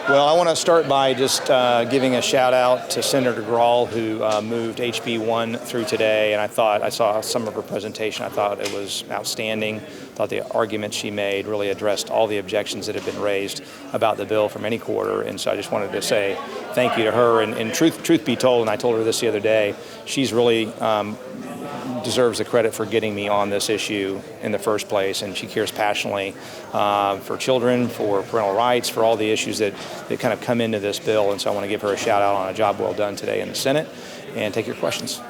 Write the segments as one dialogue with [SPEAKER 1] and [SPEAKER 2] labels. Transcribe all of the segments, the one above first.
[SPEAKER 1] Well, I want to start by just giving a shout out to Senator Grahl, who moved HB 1 through today, and I saw some of her presentation. I thought it was outstanding. I thought the arguments she made really addressed all the objections that have been raised about the bill from any quarter, and so I just wanted to say thank you to her. And truth be told, and I told her this the other day, she's really deserves the credit for getting me on this issue in the first place, and she cares passionately for children, for parental rights, for all the issues that kind of come into this bill, and so I want to give her a shout out on a job well done today in the Senate, and take your questions.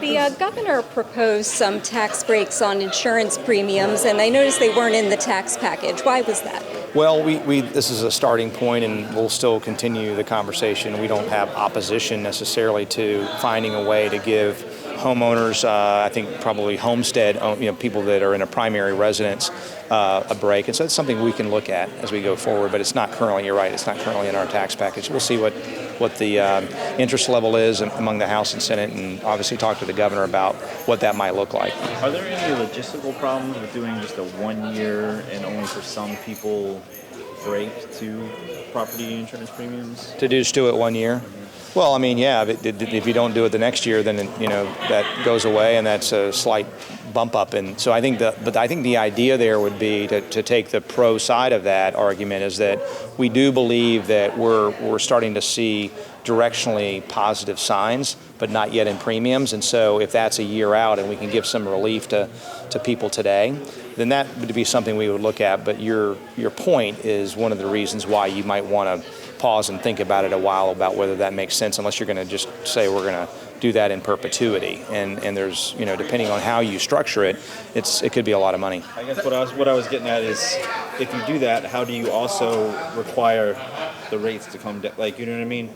[SPEAKER 2] The governor proposed some tax breaks on insurance premiums, and I noticed they weren't in the tax package. Why was that?
[SPEAKER 1] Well, this is a starting point, and we'll still continue the conversation. We don't have opposition necessarily to finding a way to give homeowners, I think probably homestead, people that are in a primary residence, a break. And so it's something we can look at as we go forward, but it's not currently, you're right, it's not currently in our tax package. We'll see what the interest level is among the House and Senate, and obviously talk to the governor about what that might look like.
[SPEAKER 3] Are there any logistical problems with doing just a 1 year and only for some people break to property insurance premiums?
[SPEAKER 1] To just do it 1 year? Well, I mean, yeah, if you don't do it the next year, then that goes away, and that's a slight bump up. And so I think the idea there would be to take the pro side of that argument is that we do believe that we're starting to see directionally positive signs, but not yet in premiums. And so if that's a year out and we can give some relief to people today, then that would be something we would look at. But your point is one of the reasons why you might want to pause and think about it a while about whether that makes sense, unless you're going to just say we're going to do that in perpetuity. And there's, depending on how you structure it, it could be a lot of money.
[SPEAKER 3] I guess what I was getting at is, if you do that, how do you also require the rates to come down? Like, you know what I mean?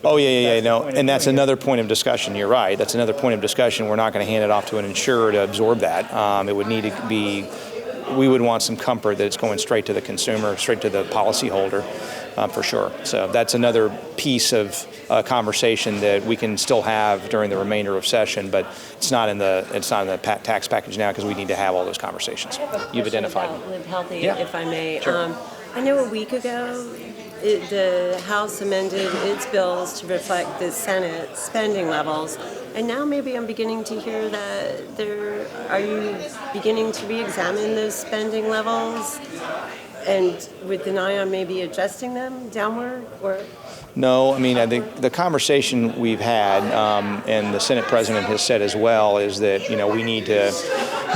[SPEAKER 1] Oh, yeah, no, and that's another point of discussion. You're right. That's another point of discussion. We're not going to hand it off to an insurer to absorb that. It would need to be, we would want some comfort that it's going straight to the consumer, straight to the policyholder, for sure. So that's another piece of conversation that we can still have during the remainder of session, but it's not in the tax package now because we need to have all those conversations. You've identified
[SPEAKER 4] about Live Healthy,
[SPEAKER 1] yeah.
[SPEAKER 4] if I may.
[SPEAKER 1] Sure.
[SPEAKER 4] I know a week ago, the House amended its bills to reflect the Senate spending levels, and now maybe I'm beginning to hear that are you beginning to re-examine those spending levels, and with an eye on maybe adjusting them downward, or?
[SPEAKER 1] No, I mean, I think the conversation we've had, and the Senate President has said as well, is that, we need to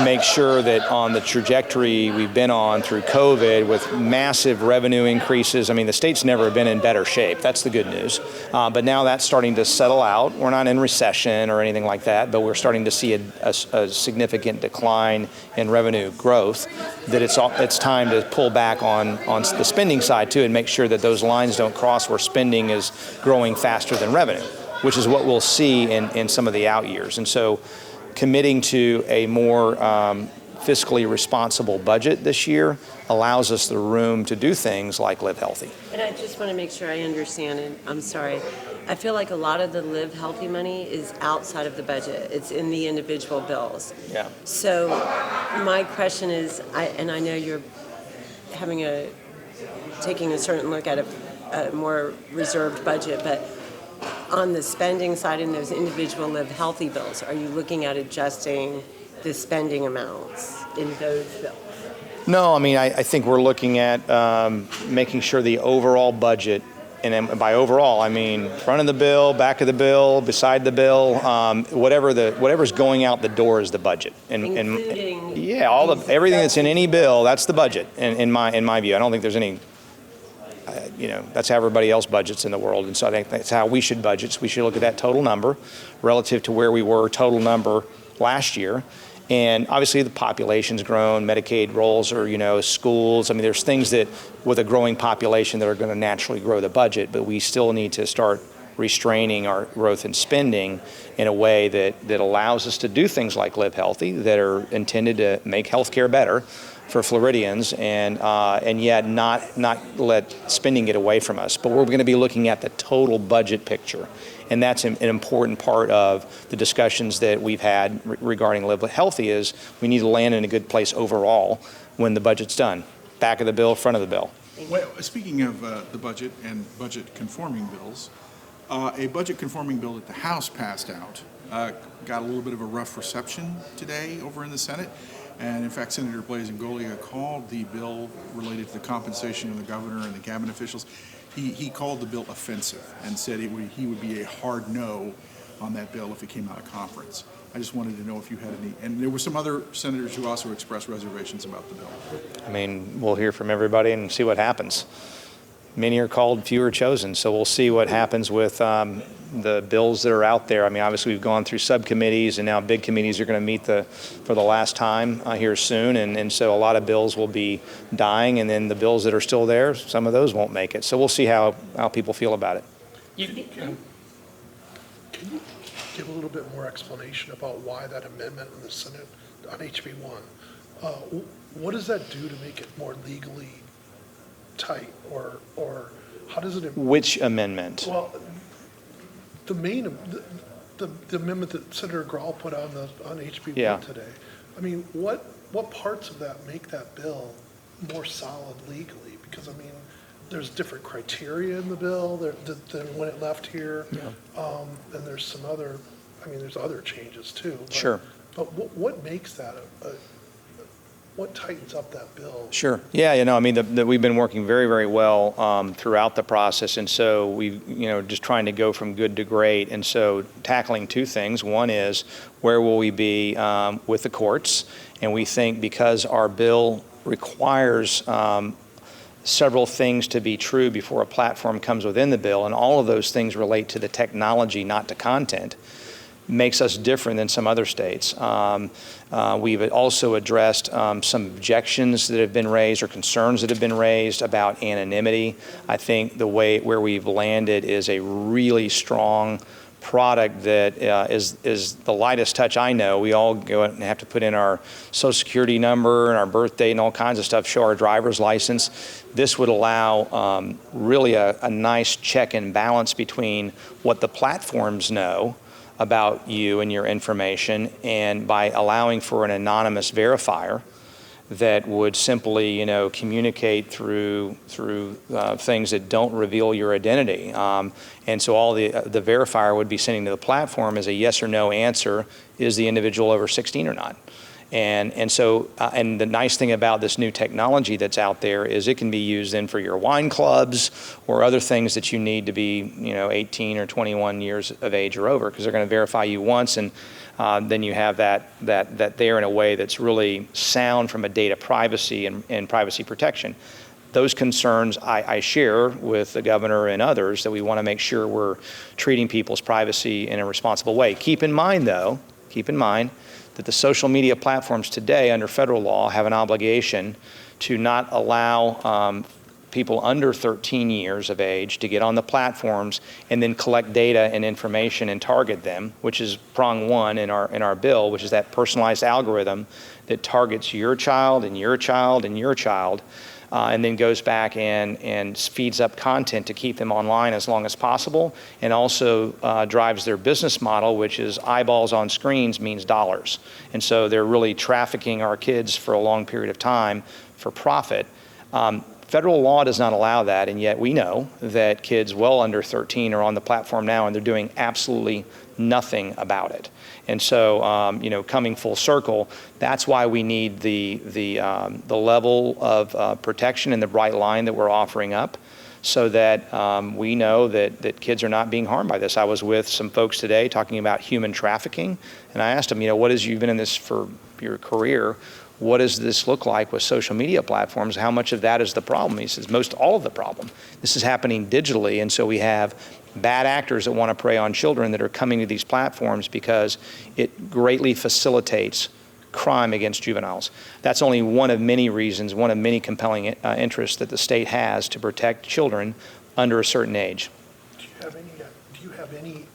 [SPEAKER 1] make sure that on the trajectory we've been on through COVID with massive revenue increases, I mean, the state's never been in better shape. That's the good news. But now that's starting to settle out. We're not in recession or anything like that, but we're starting to see a significant decline in revenue growth, that it's time to pull back on the spending side too, and make sure that those lines don't cross where spending is growing faster than revenue, which is what we'll see in some of the out years. And so committing to a more fiscally responsible budget this year allows us the room to do things like Live Healthy.
[SPEAKER 4] And I just want to make sure I understand, and I'm sorry, I feel like a lot of the Live Healthy money is outside of the budget. It's in the individual bills.
[SPEAKER 1] Yeah.
[SPEAKER 4] So my question is, I know you're taking a certain look at a more reserved budget, but on the spending side in those individual Live Healthy bills, are you looking at adjusting the spending amounts in those bills?
[SPEAKER 1] No, I mean, I think we're looking at making sure the overall budget, and by overall, I mean front of the bill, back of the bill, beside the bill, whatever's going out the door is the budget.
[SPEAKER 4] Including
[SPEAKER 1] yeah, everything that's in any bill, that's the budget. In my view, I don't think there's any. That's how everybody else budgets in the world, and so I think that's how we should budget. So we should look at that total number relative to where we were total number last year. And obviously the population's grown, Medicaid rolls, or schools. I mean, there's things that with a growing population that are going to naturally grow the budget, but we still need to start restraining our growth in spending in a way that allows us to do things like Live Healthy, that are intended to make healthcare better for Floridians, and yet not let spending get away from us. But we're going to be looking at the total budget picture, and that's an important part of the discussions that we've had regarding Live Healthy. Is we need to land in a good place overall when the budget's done, back of the bill, front of the bill.
[SPEAKER 5] Well, speaking of the budget and budget conforming bills, a budget conforming bill that the House passed out got a little bit of a rough reception today over in the Senate. And in fact, Senator Blasingoli called the bill related to the compensation of the governor and the cabinet officials. He called the bill offensive and said he would be a hard no on that bill if it came out of conference. I just wanted to know if you had any, and there were some other senators who also expressed reservations about the bill.
[SPEAKER 1] I mean, we'll hear from everybody and see what happens. Many are called, few are chosen. So we'll see what happens with the bills that are out there. I mean, obviously we've gone through subcommittees and now big committees are going to meet for the last time here soon. And so a lot of bills will be dying, and then the bills that are still there, some of those won't make it. So we'll see how people feel about it.
[SPEAKER 6] Can you give a little bit more explanation about why that amendment in the Senate on HB1? What does that do to make it more legally tight, or how does it?
[SPEAKER 1] Which amendment?
[SPEAKER 6] Well, the main the amendment that Senator Grahl put on HB1 today. I mean, what parts of that make that bill more solid legally? Because I mean, there's different criteria in the bill than when it left here. Yeah. And there's some other, I mean, there's other changes too. But,
[SPEAKER 1] sure.
[SPEAKER 6] But what makes that what tightens up that bill?
[SPEAKER 1] Sure. Yeah, I mean, we've been working very, very well throughout the process. And so we, just trying to go from good to great. And so tackling two things. One is, where will we be with the courts? And we think because our bill requires several things to be true before a platform comes within the bill, and all of those things relate to the technology, not to content, makes us different than some other states. We've also addressed some objections that have been raised or concerns that have been raised about anonymity. I think where we've landed is a really strong product that is the lightest touch I know. We all go and have to put in our social security number and our birth date and all kinds of stuff, show our driver's license. This would allow really a nice check and balance between what the platforms know about you and your information, and by allowing for an anonymous verifier that would simply, communicate through things that don't reveal your identity. And so all the verifier would be sending to the platform is a yes or no answer: is the individual over 16 or not? And so the nice thing about this new technology that's out there is it can be used then for your wine clubs or other things that you need to be 18 or 21 years of age or over, because they're going to verify you once, and then you have that there in a way that's really sound from a data privacy and privacy protection. Those concerns I share with the governor and others, that we want to make sure we're treating people's privacy in a responsible way. Keep in mind that the social media platforms today under federal law have an obligation to not allow people under 13 years of age to get on the platforms and then collect data and information and target them, which is prong one in our bill, which is that personalized algorithm that targets your child and your child and your child, and then goes back and speeds up content to keep them online as long as possible, and also drives their business model, which is eyeballs on screens means dollars. And so they're really trafficking our kids for a long period of time for profit. Federal law does not allow that, and yet we know that kids well under 13 are on the platform now, and they're doing absolutely nothing about it. And so, coming full circle, that's why we need the level of protection and the bright line that we're offering up, so that we know that kids are not being harmed by this. I was with some folks today talking about human trafficking, and I asked them, you've been in this for your career, what does this look like with social media platforms? How much of that is the problem? He says, most all of the problem. This is happening digitally, and so we have bad actors that want to prey on children that are coming to these platforms because it greatly facilitates crime against juveniles. That's only one of many reasons, one of many compelling interests that the state has to protect children under a certain age.
[SPEAKER 6] Do you have any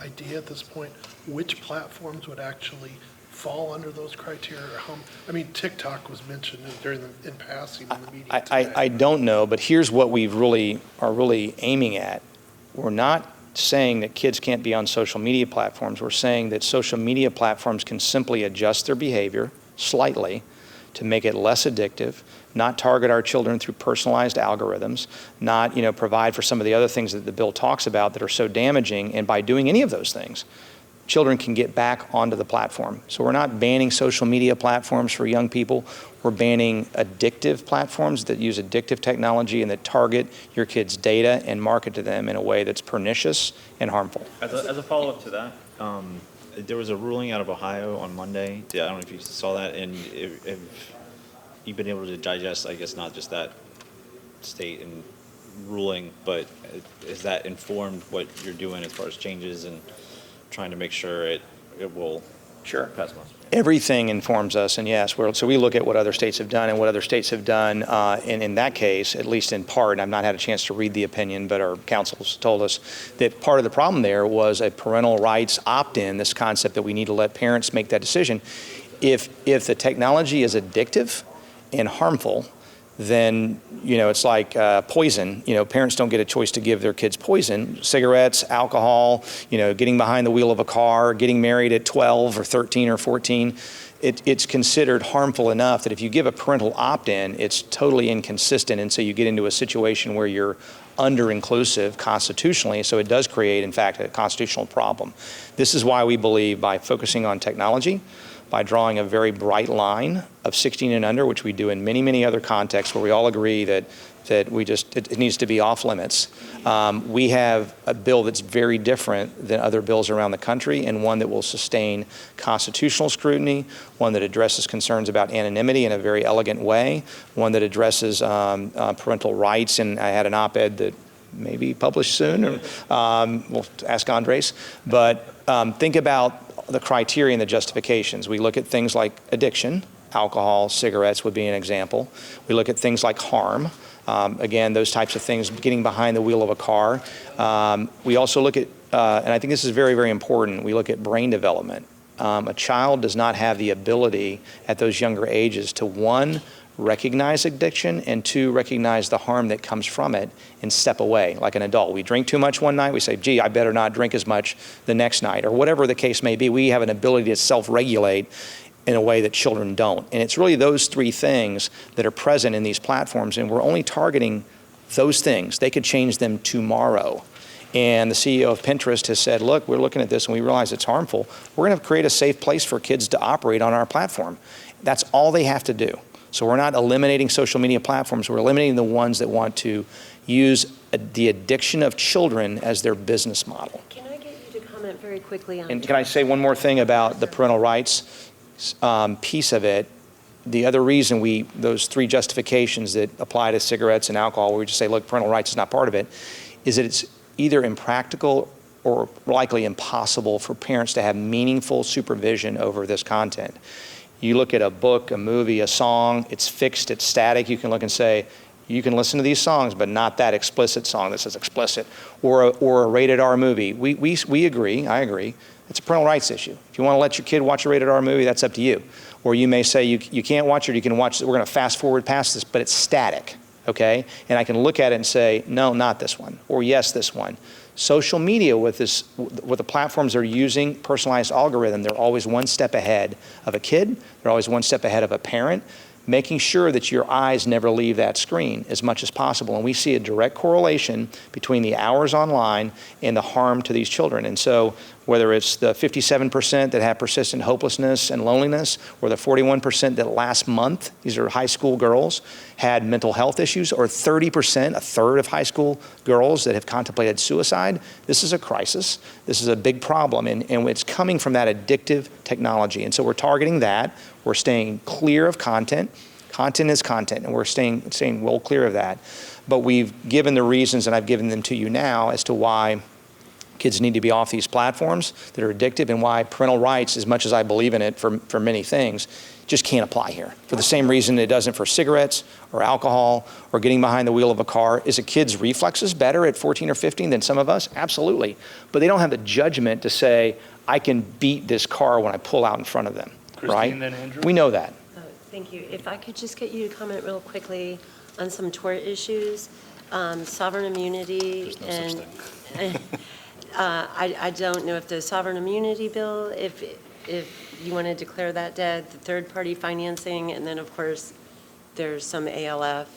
[SPEAKER 6] idea at this point which platforms would actually fall under those criteria? TikTok was mentioned in passing in the media today.
[SPEAKER 1] I don't know, but here's what we are really aiming at. We're not saying that kids can't be on social media platforms. We're saying that social media platforms can simply adjust their behavior slightly to make it less addictive, not target our children through personalized algorithms, not provide for some of the other things that the bill talks about that are so damaging. And by doing any of those things, children can get back onto the platform. So we're not banning social media platforms for young people. We're banning addictive platforms that use addictive technology and that target your kids' data and market to them in a way that's pernicious and harmful.
[SPEAKER 3] As a follow-up to that, there was a ruling out of Ohio on Monday. I don't know if you saw that, and if you've been able to digest, I guess, not just that state and ruling, but has that informed what you're doing as far as changes and trying to make sure it will pass muster?
[SPEAKER 1] Everything informs us, and yes, so we look at what other states have done, and what other states have done, and in that case, at least in part, and I've not had a chance to read the opinion, but our counsels told us that part of the problem there was a parental rights opt-in, this concept that we need to let parents make that decision. If the technology is addictive and harmful, then it's like poison. Parents don't get a choice to give their kids poison. Cigarettes, alcohol, getting behind the wheel of a car, getting married at 12 or 13 or 14. It's considered harmful enough that if you give a parental opt-in, it's totally inconsistent, and so you get into a situation where you're under-inclusive constitutionally, so it does create, in fact, a constitutional problem. This is why we believe by focusing on technology, by drawing a very bright line of 16 and under, which we do in many, many other contexts where we all agree that it needs to be off limits. We have a bill that's very different than other bills around the country, and one that will sustain constitutional scrutiny, one that addresses concerns about anonymity in a very elegant way, one that addresses parental rights. And I had an op-ed that may be published soon, or we'll ask Andres. But think about the criteria and the justifications. We look at things like addiction, alcohol, cigarettes would be an example. We look at things like harm. Again, those types of things, getting behind the wheel of a car. We also look at, and I think this is very, very important, we look at brain development. A child does not have the ability at those younger ages to, one, recognize addiction, and two, recognize the harm that comes from it and step away like an adult. We drink too much one night, we say, gee, I better not drink as much the next night, or whatever the case may be. We have an ability to self-regulate in a way that children don't. And it's really those three things that are present in these platforms, and we're only targeting those things. They could change them tomorrow. And the CEO of Pinterest has said, look, we're looking at this and we realize it's harmful. We're going to create a safe place for kids to operate on our platform. That's all they have to do. So we're not eliminating social media platforms. We're eliminating the ones that want to use the addiction of children as their business model.
[SPEAKER 4] Can I get you to comment very quickly on?
[SPEAKER 1] And can I say one more thing about the parental rights piece of it? The other reason those three justifications that apply to cigarettes and alcohol, where we just say, look, parental rights is not part of it, is that it's either impractical or likely impossible for parents to have meaningful supervision over this content. You look at a book, a movie, a song, it's fixed, it's static. You can look and say, you can listen to these songs, but not that explicit song that says explicit, or a rated R movie. We agree, I agree, it's a parental rights issue. If you want to let your kid watch a rated R movie, that's up to you. Or you may say you can't watch it, you can watch it, we're going to fast forward past this, but it's static, okay? And I can look at it and say, no, not this one, or yes, this one. Social media with the platforms they're using, personalized algorithm, they're always one step ahead of a kid, they're always one step ahead of a parent, making sure that your eyes never leave that screen as much as possible. And we see a direct correlation between the hours online and the harm to these children. And so whether it's the 57% that have persistent hopelessness and loneliness, or the 41% that last month, these are high school girls, had mental health issues, or 30%, a third of high school girls that have contemplated suicide, this is a crisis. This is a big problem, and it's coming from that addictive technology. And so we're targeting that. We're staying clear of content. Content is content, and we're staying well clear of that. But we've given the reasons, and I've given them to you now, as to why kids need to be off these platforms that are addictive, and why parental rights, as much as I believe in it for many things, just can't apply here. For the same reason it doesn't for cigarettes or alcohol or getting behind the wheel of a car. Is a kid's reflexes better at 14 or 15 than some of us? Absolutely. But they don't have the judgment to say, I can beat this car when I pull out in front of them, right?
[SPEAKER 7] Then Andrew?
[SPEAKER 1] We know that.
[SPEAKER 4] Thank you. If I could just get you to comment real quickly on some tort issues, sovereign immunity.
[SPEAKER 7] There's no such thing.
[SPEAKER 4] I don't know if the sovereign immunity bill, if if you want to declare that dead, the third-party financing, and then, of course, there's some ALF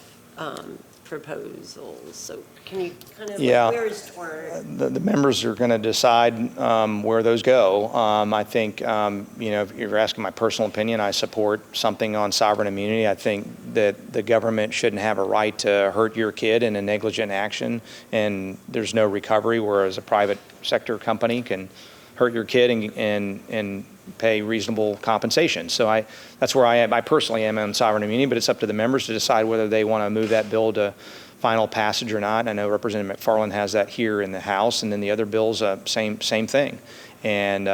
[SPEAKER 4] proposals. So can you kind of,
[SPEAKER 1] Yeah.
[SPEAKER 4] where is toward?
[SPEAKER 1] The members are going to decide where those go. I think, if you're asking my personal opinion, I support something on sovereign immunity. I think that the government shouldn't have a right to hurt your kid in a negligent action, and there's no recovery, whereas a private sector company can hurt your kid and pay reasonable compensation. So that's where I am. I personally am on sovereign immunity, but it's up to the members to decide whether they want to move that bill to final passage or not. I know Representative McFarland has that here in the House, and then the other bills, same thing. And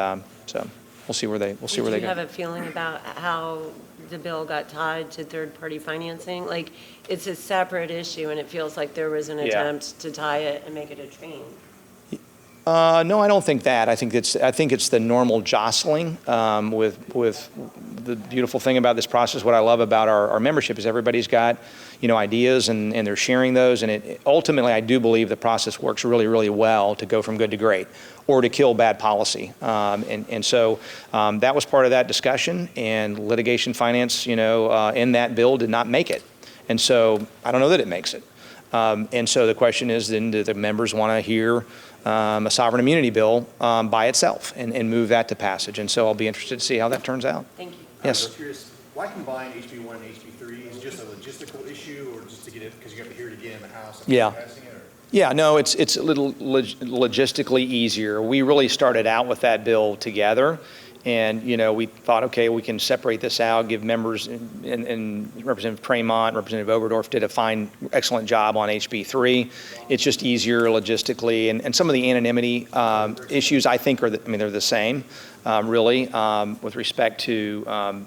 [SPEAKER 1] so we'll see where they go.
[SPEAKER 4] Do you have a feeling about how the bill got tied to third-party financing? Like, it's a separate issue, and it feels like there was an attempt to tie it and make it a train.
[SPEAKER 1] No, I don't think that. I think it's the normal jostling with the beautiful thing about this process. What I love about our membership is everybody's got ideas and they're sharing those. And ultimately, I do believe the process works really, really well to go from good to great or to kill bad policy. So that was part of that discussion. And litigation finance, in that bill did not make it. And so I don't know that it makes it. And so the question is, then, do the members want to hear a sovereign immunity bill by itself and move that to passage? And so I'll be interested to see how that turns out.
[SPEAKER 4] Thank you.
[SPEAKER 1] Yes.
[SPEAKER 7] I was curious, why combine HB1 and HB3? Is it just a logistical issue, or just to get it, because you have to hear it again in the House and
[SPEAKER 1] Yeah.
[SPEAKER 7] passing it? Or?
[SPEAKER 1] Yeah, no, it's a little logistically easier. We really started out with that bill together. And, we thought, okay, we can separate this out, give members, and Representative Tremont, Representative Oberdorf did a fine, excellent job on HB3. It's just easier logistically. And some of the anonymity issues, I think, they're the same, really, with respect to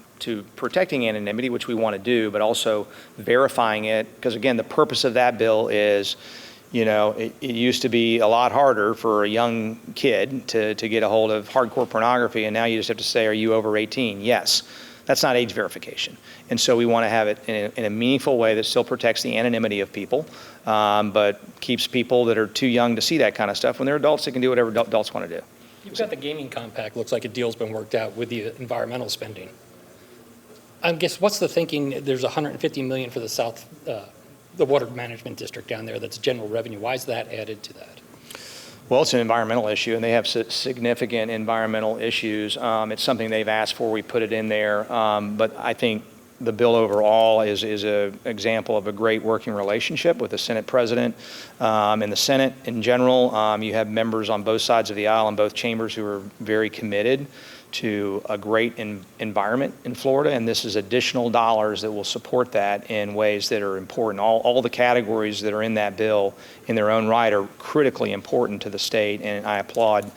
[SPEAKER 1] protecting anonymity, which we want to do, but also verifying it. Because, again, the purpose of that bill is, it used to be a lot harder for a young kid to get a hold of hardcore pornography, and now you just have to say, are you over 18? Yes. That's not age verification. And so we want to have it in a meaningful way that still protects the anonymity of people, but keeps people that are too young to see that kind of stuff. When they're adults, they can do whatever adults want to do.
[SPEAKER 8] You've got the gaming compact. Looks like a deal's been worked out with the environmental spending. I guess, what's the thinking? There's $150 million for the water management district down there, that's general revenue. Why is that added to that?
[SPEAKER 1] Well, it's an environmental issue, and they have significant environmental issues. It's something they've asked for. We put it in there. But I think the bill overall is an example of a great working relationship with the Senate president and the Senate in general. You have members on both sides of the aisle in both chambers who are very committed to a great environment in Florida, and this is additional dollars that will support that in ways that are important. All the categories that are in that bill in their own right are critically important to the state, and I applaud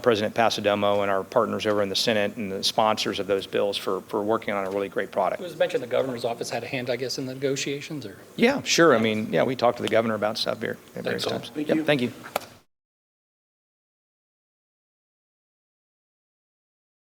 [SPEAKER 1] President Pasadomo and our partners over in the Senate and the sponsors of those bills for working on a really great product.
[SPEAKER 8] It was mentioned the governor's office had a hand, I guess, in the negotiations, or?
[SPEAKER 1] Yeah, sure. We talked to the governor about stuff here at various
[SPEAKER 8] Thanks, Paul.
[SPEAKER 1] times.
[SPEAKER 7] Thank
[SPEAKER 1] Yep,
[SPEAKER 7] you.
[SPEAKER 1] thank you.